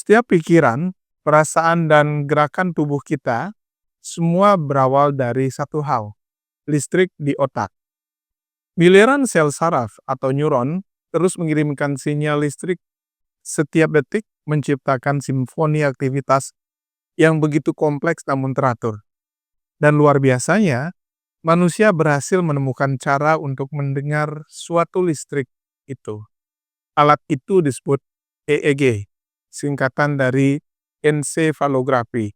Setiap pikiran, perasaan, dan gerakan tubuh kita semua berawal dari satu hal, listrik di otak. Miliaran sel saraf atau neuron terus mengirimkan sinyal listrik setiap detik, menciptakan simfoni aktivitas yang begitu kompleks namun teratur. Dan luar biasanya, manusia berhasil menemukan cara untuk mendengar suatu listrik itu. Alat itu disebut EEG, singkatan dari ensefalografi,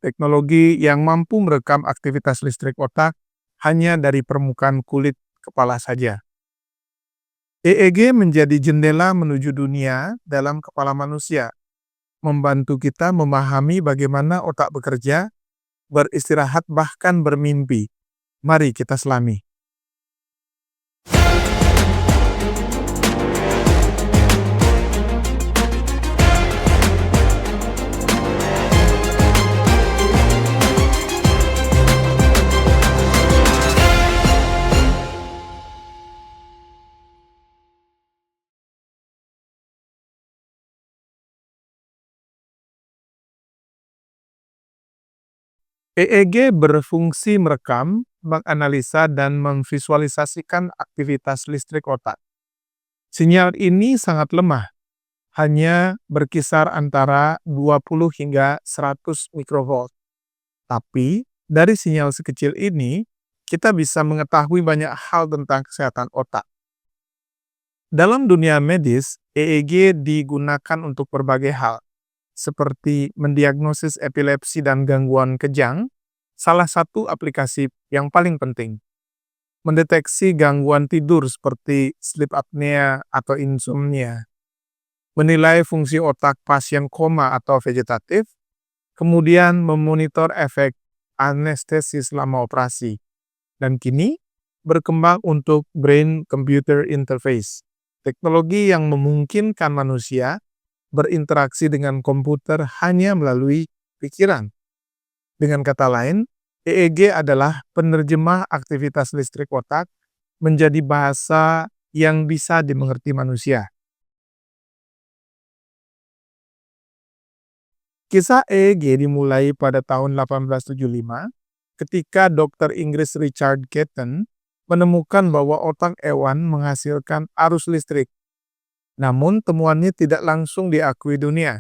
teknologi yang mampu merekam aktivitas listrik otak hanya dari permukaan kulit kepala saja. EEG menjadi jendela menuju dunia dalam kepala manusia, membantu kita memahami bagaimana otak bekerja, beristirahat, bahkan bermimpi. Mari kita selami. EEG berfungsi merekam, menganalisa, dan memvisualisasikan aktivitas listrik otak. Sinyal ini sangat lemah, hanya berkisar antara 20 hingga 100 mikrovolt. Tapi, dari sinyal sekecil ini, kita bisa mengetahui banyak hal tentang kesehatan otak. Dalam dunia medis, EEG digunakan untuk berbagai hal, seperti mendiagnosis epilepsi dan gangguan kejang, salah satu aplikasi yang paling penting. Mendeteksi gangguan tidur seperti sleep apnea atau insomnia. Menilai fungsi otak pasien koma atau vegetatif, kemudian memonitor efek anestesi selama operasi. Dan kini, berkembang untuk brain-computer interface, teknologi yang memungkinkan manusia berinteraksi dengan komputer hanya melalui pikiran. Dengan kata lain, EEG adalah penerjemah aktivitas listrik otak menjadi bahasa yang bisa dimengerti manusia. Kisah EEG dimulai pada tahun 1875 ketika Dr. Inggris Richard Catton menemukan bahwa otak hewan menghasilkan arus listrik. Namun temuannya tidak langsung diakui dunia.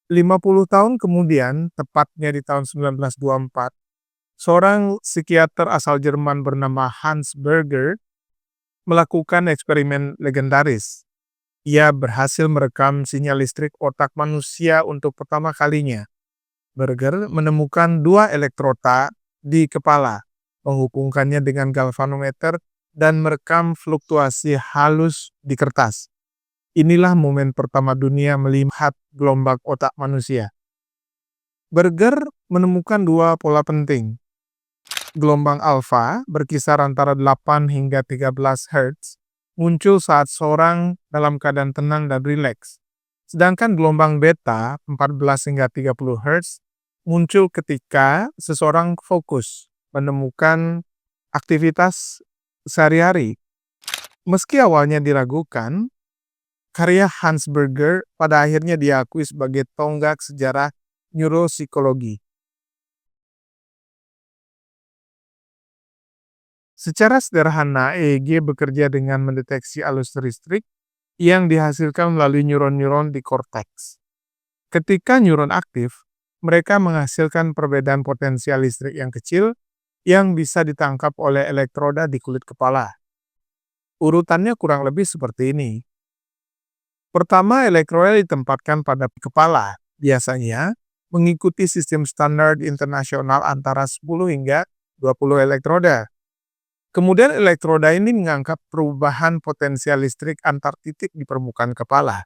50 tahun kemudian, tepatnya di tahun 1924, seorang psikiater asal Jerman bernama Hans Berger melakukan eksperimen legendaris. Ia berhasil merekam sinyal listrik otak manusia untuk pertama kalinya. Berger menemukan dua elektroda di kepala, menghubungkannya dengan galvanometer, dan merekam fluktuasi halus di kertas. Inilah momen pertama dunia melihat gelombang otak manusia. Berger menemukan dua pola penting. Gelombang alfa berkisar antara 8 hingga 13 Hz, muncul saat seorang dalam keadaan tenang dan rileks. Sedangkan gelombang beta 14 hingga 30 Hz muncul ketika seseorang fokus menemukan aktivitas sehari-hari. Meski awalnya diragukan, karya Hans Berger pada akhirnya diakui sebagai tonggak sejarah neuropsikologi. Secara sederhana, EEG bekerja dengan mendeteksi arus listrik yang dihasilkan melalui neuron-neuron di korteks. Ketika neuron aktif, mereka menghasilkan perbedaan potensial listrik yang kecil yang bisa ditangkap oleh elektroda di kulit kepala. Urutannya kurang lebih seperti ini. Pertama, elektroda ditempatkan pada kepala, biasanya mengikuti sistem standar internasional antara 10 hingga 20 elektroda. Kemudian elektroda ini mengangkat perubahan potensial listrik antar titik di permukaan kepala.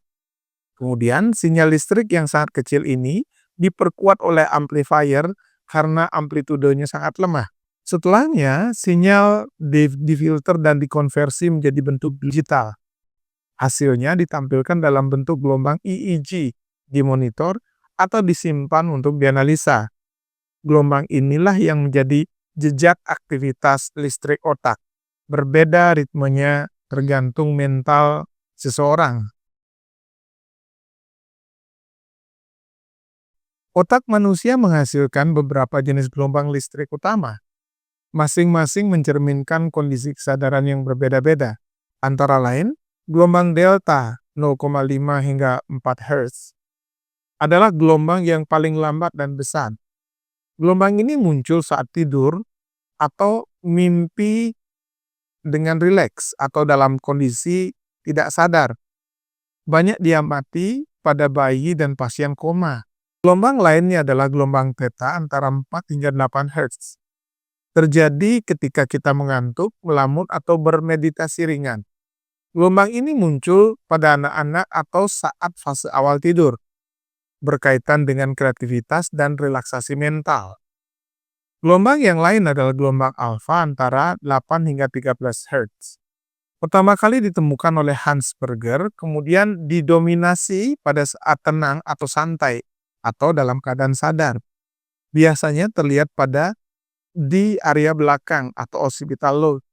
Kemudian sinyal listrik yang sangat kecil ini diperkuat oleh amplifier karena amplitudenya sangat lemah. Setelahnya, sinyal difilter dan dikonversi menjadi bentuk digital. Hasilnya ditampilkan dalam bentuk gelombang EEG di monitor atau disimpan untuk dianalisa. Gelombang inilah yang menjadi jejak aktivitas listrik otak. Berbeda ritmenya tergantung mental seseorang. Otak manusia menghasilkan beberapa jenis gelombang listrik utama. Masing-masing mencerminkan kondisi kesadaran yang berbeda-beda. Antara lain, gelombang delta 0,5 hingga 4 Hz adalah gelombang yang paling lambat dan besar. Gelombang ini muncul saat tidur atau mimpi dengan rileks atau dalam kondisi tidak sadar. Banyak diamati pada bayi dan pasien koma. Gelombang lainnya adalah gelombang theta antara 4 hingga 8 Hz. Terjadi ketika kita mengantuk, melamun, atau bermeditasi ringan. Gelombang ini muncul pada anak-anak atau saat fase awal tidur, berkaitan dengan kreativitas dan relaksasi mental. Gelombang yang lain adalah gelombang alfa antara 8 hingga 13 Hz. Pertama kali ditemukan oleh Hans Berger, kemudian didominasi pada saat tenang atau santai, atau dalam keadaan sadar. Biasanya terlihat di area belakang atau occipital lobe.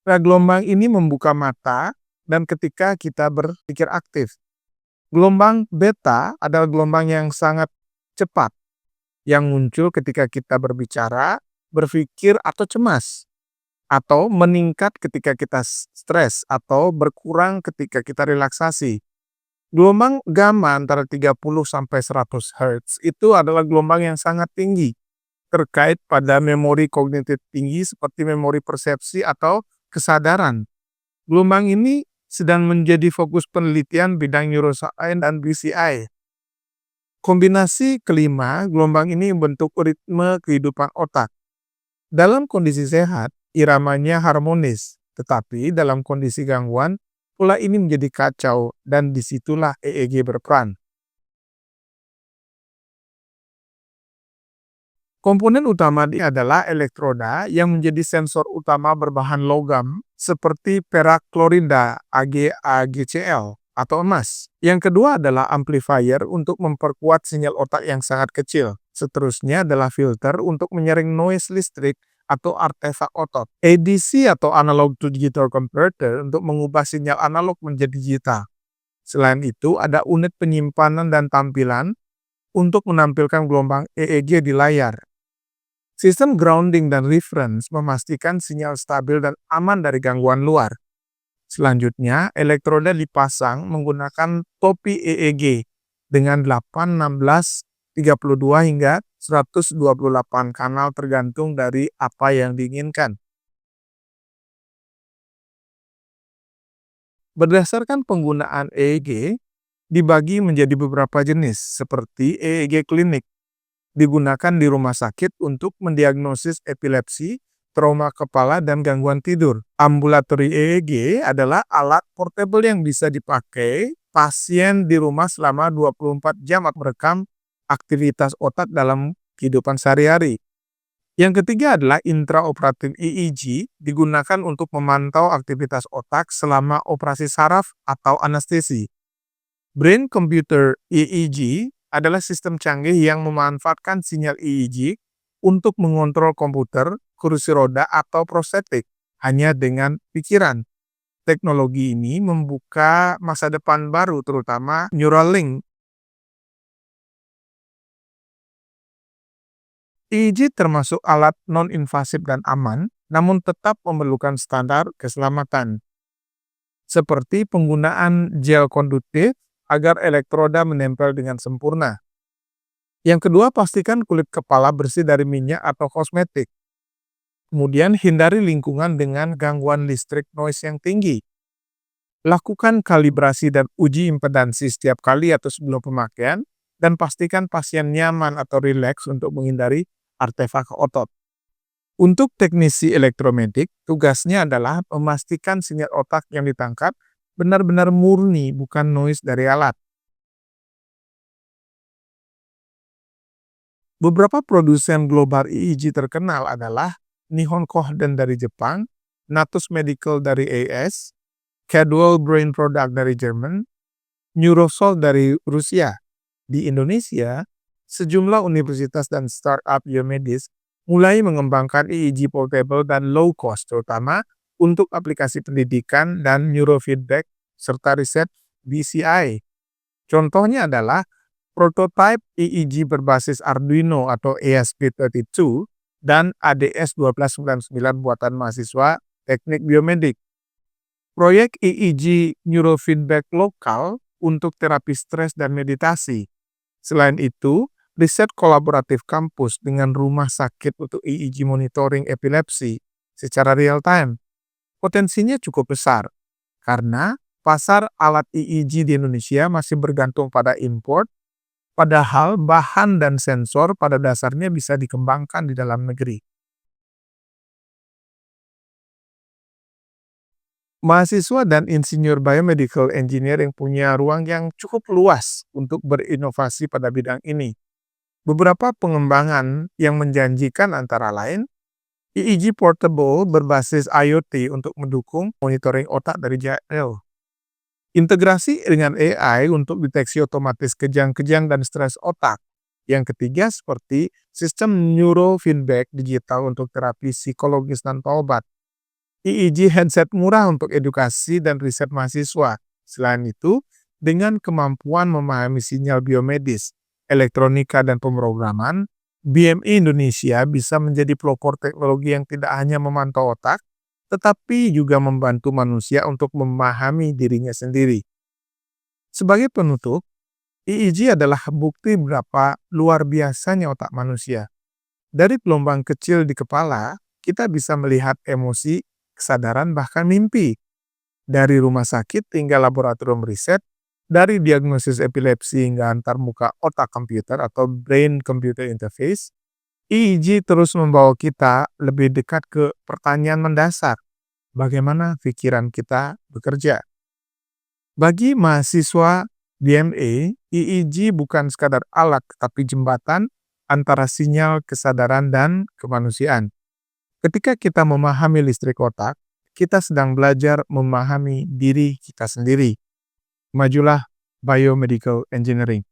Nah, gelombang ini membuka mata dan ketika kita berpikir aktif. Gelombang beta adalah gelombang yang sangat cepat yang muncul ketika kita berbicara, berpikir, atau cemas, atau meningkat ketika kita stres atau berkurang ketika kita relaksasi. Gelombang gamma antara 30 sampai 100 Hz itu adalah gelombang yang sangat tinggi terkait pada memori kognitif tinggi seperti memori persepsi atau kesadaran. Gelombang ini sedang menjadi fokus penelitian bidang neuroscience dan BCI. Kombinasi kelima, gelombang ini membentuk ritme kehidupan otak. Dalam kondisi sehat, iramanya harmonis, tetapi dalam kondisi gangguan, pola ini menjadi kacau dan disitulah EEG berperan. Komponen utama adalah elektroda yang menjadi sensor utama berbahan logam seperti perak klorida AgCl atau emas. Yang kedua adalah amplifier untuk memperkuat sinyal otak yang sangat kecil. Seterusnya adalah filter untuk menyaring noise listrik atau artefak otot. ADC atau analog to digital converter untuk mengubah sinyal analog menjadi digital. Selain itu ada unit penyimpanan dan tampilan untuk menampilkan gelombang EEG di layar. Sistem grounding dan reference memastikan sinyal stabil dan aman dari gangguan luar. Selanjutnya, elektroda dipasang menggunakan topi EEG dengan 8, 16, 32 hingga 128 kanal tergantung dari apa yang diinginkan. Berdasarkan penggunaan EEG, dibagi menjadi beberapa jenis seperti EEG klinik. Digunakan di rumah sakit untuk mendiagnosis epilepsi, trauma kepala, dan gangguan tidur. Ambulatory EEG adalah alat portable yang bisa dipakai pasien di rumah selama 24 jam untuk merekam aktivitas otak dalam kehidupan sehari-hari. Yang ketiga adalah intraoperatif EEG, digunakan untuk memantau aktivitas otak selama operasi saraf atau anestesi. Brain Computer EEG adalah sistem canggih yang memanfaatkan sinyal EEG untuk mengontrol komputer, kursi roda, atau prostetik hanya dengan pikiran. Teknologi ini membuka masa depan baru terutama Neuralink. EEG termasuk alat non-invasif dan aman, namun tetap memerlukan standar keselamatan. Seperti penggunaan gel konduktif agar elektroda menempel dengan sempurna. Yang kedua, pastikan kulit kepala bersih dari minyak atau kosmetik. Kemudian, hindari lingkungan dengan gangguan listrik noise yang tinggi. Lakukan kalibrasi dan uji impedansi setiap kali atau sebelum pemakaian, dan pastikan pasien nyaman atau rileks untuk menghindari artefak otot. Untuk teknisi elektromedik, tugasnya adalah memastikan sinyal otak yang ditangkap benar-benar murni, bukan noise dari alat. Beberapa produsen global EEG terkenal adalah Nihon Kohden dari Jepang, Natus Medical dari AS, Cadwell Brain Product dari Jerman, Neurosol dari Rusia. Di Indonesia, sejumlah universitas dan startup biomedis mulai mengembangkan EEG portable dan low cost, terutama untuk aplikasi pendidikan dan neurofeedback serta riset BCI. Contohnya adalah Prototipe EEG berbasis Arduino atau ESP32 dan ADS1299 buatan mahasiswa teknik biomedik. Proyek EEG Neurofeedback Lokal untuk terapi stres dan meditasi. Selain itu, riset kolaboratif kampus dengan rumah sakit untuk EEG monitoring epilepsi secara real time. Potensinya cukup besar, karena pasar alat EEG di Indonesia masih bergantung pada import, padahal bahan dan sensor pada dasarnya bisa dikembangkan di dalam negeri. Mahasiswa dan insinyur biomedical engineering punya ruang yang cukup luas untuk berinovasi pada bidang ini. Beberapa pengembangan yang menjanjikan antara lain EEG portable berbasis IoT untuk mendukung monitoring otak dari jauh. Integrasi dengan AI untuk deteksi otomatis kejang-kejang dan stres otak. Yang ketiga seperti sistem neurofeedback digital untuk terapi psikologis tanpa obat. EEG headset murah untuk edukasi dan riset mahasiswa. Selain itu, dengan kemampuan memahami sinyal biomedis, elektronika, dan pemrograman, BMI Indonesia bisa menjadi pelopor teknologi yang tidak hanya memantau otak, tetapi juga membantu manusia untuk memahami dirinya sendiri. Sebagai penutup, EEG adalah bukti berapa luar biasanya otak manusia. Dari gelombang kecil di kepala, kita bisa melihat emosi, kesadaran, bahkan mimpi. Dari rumah sakit hingga laboratorium riset, dari diagnosis epilepsi hingga antarmuka otak komputer atau brain computer interface, EEG terus membawa kita lebih dekat ke pertanyaan mendasar, bagaimana pikiran kita bekerja. Bagi mahasiswa BMA, EEG bukan sekadar alat, tapi jembatan antara sinyal kesadaran dan kemanusiaan. Ketika kita memahami listrik otak, kita sedang belajar memahami diri kita sendiri. Majulah biomedical engineering.